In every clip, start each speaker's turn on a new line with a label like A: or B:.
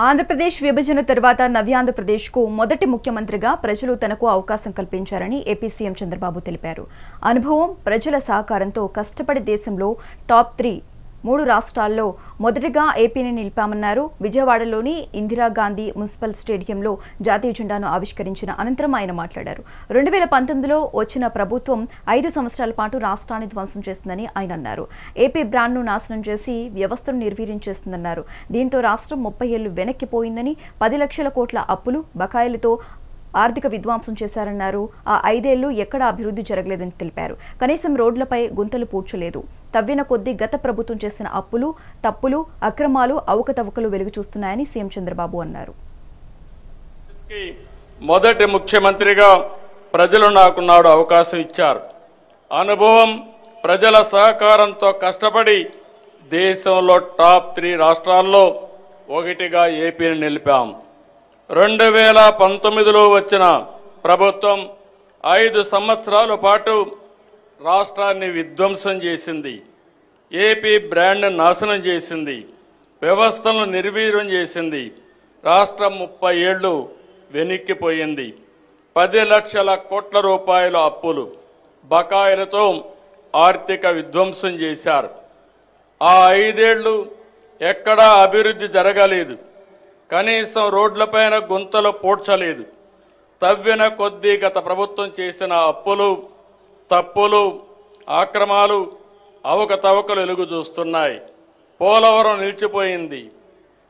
A: ఆంధ్రప్రదేశ్ విభజన తర్వాత నవ్యాంధ్రప్రదేశ్కు మొదటి ముఖ్యమంత్రిగా ప్రజలు తనకు అవకాశం కల్పించారని ఏపీ సీఎం చంద్రబాబు తెలిపారు. అనుభవం, ప్రజల సహకారంతో కష్టపడి దేశంలో టాప్ 3 రాష్ట్రాల్లో మొదటగా ఏపీని నిలిపామన్నారు. విజయవాడలోని ఇందిరాగాంధీ మున్సిపల్ స్టేడియంలో జాతీయ జెండాను ఆవిష్కరించిన అనంతరం ఆయన మాట్లాడారు. 2019లో వచ్చిన ప్రభుత్వం 5 సంవత్సరాల పాటు రాష్ట్రాన్ని ధ్వంసం చేస్తుందని ఆయన అన్నారు. ఏపీ బ్రాండ్ను నాశనం చేసి వ్యవస్థను నిర్వీర్యం చేస్తుందన్నారు. దీంతో రాష్ట్రం 30 ఏళ్లు వెనక్కిపోయిందని, 10 లక్షల కోట్ల అప్పులు, బకాయిలతో ఆర్థిక విధ్వంసం చేశారన్నారు. ఆ 5 ఏళ్లు ఎక్కడా అభివృద్ధి జరగలేదని తెలిపారు. కనీసం రోడ్లపై గుంతలు పూడ్చలేదు. తవ్విన కొద్దీ గత ప్రభుత్వం చేసిన అప్పులు, తప్పులు, అక్రమాలు, అవకతవకలు వెలుగు చూస్తున్నాయని సీఎం చంద్రబాబు అన్నారు.
B: మొదటి ముఖ్యమంత్రిగా ప్రజలు నాకు నాడు అవకాశం ఇచ్చారు. అనుభవం, ప్రజల సహకారంతో కష్టపడి దేశంలో టాప్ 3 రాష్ట్రాల్లో ఒకటిగా ఏపీని నిలిపాం. 2019లో వచ్చిన ప్రభుత్వం 5 సంవత్సరాల పాటు రాష్ట్రాన్ని విధ్వంసం చేసింది. ఏపీ బ్రాండ్ నాశనం చేసింది. వ్యవస్థలను నిర్వీర్యం చేసింది. రాష్ట్రం 30 ఏళ్లు వెనక్కిపోయింది. 10 లక్షల కోట్ల రూపాయల అప్పులు, బకాయిలతో ఆర్థిక విధ్వంసం చేశారు. ఆ 5 ఏళ్లు ఎక్కడా అభివృద్ధి జరగలేదు. కనీసం రోడ్లపైన గుంతలు పూడ్చలేదు. తవ్విన కొద్దీ గత ప్రభుత్వం చేసిన అప్పులు, తప్పులు, ఆక్రమాలు, అవకతవకలు వెలుగు చూస్తున్నాయి. పోలవరం నిలిచిపోయింది.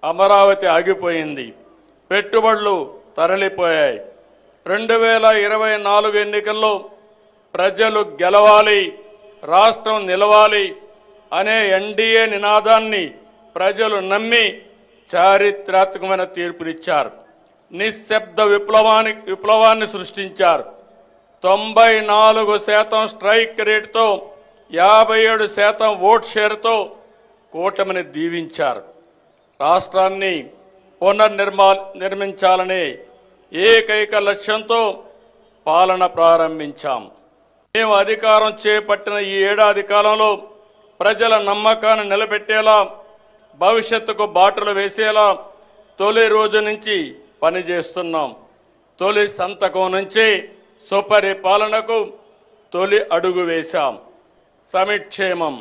B: అమరావతి ఆగిపోయింది. పెట్టుబడులు తరలిపోయాయి. 2024 ఎన్నికల్లో ప్రజలు గెలవాలి, రాష్ట్రం నిలవాలి అనే ఎన్డీఏ నినాదాన్ని ప్రజలు నమ్మి చారిత్రాత్మకమైన తీర్పునిచ్చారు. నిశ్శబ్ద విప్లవాన్ని సృష్టించారు. 94% స్ట్రైక్ రేటుతో, 57% ఓట్ షేర్తో కూటమిని దీవించారు. రాష్ట్రాన్ని నిర్మించాలనే ఏకైక లక్ష్యంతో పాలన ప్రారంభించాం. మేము అధికారం చేపట్టిన ఈ ఏడాది కాలంలో ప్రజల నమ్మకాన్ని నిలబెట్టేలా, భవిష్యత్తుకు బాటలు వేసేలా తొలి రోజు నుంచి పనిచేస్తున్నాం. తొలి సంతకం నుంచి సుపరిపాలనకు తొలి అడుగు వేశాం. సమిక్షేమం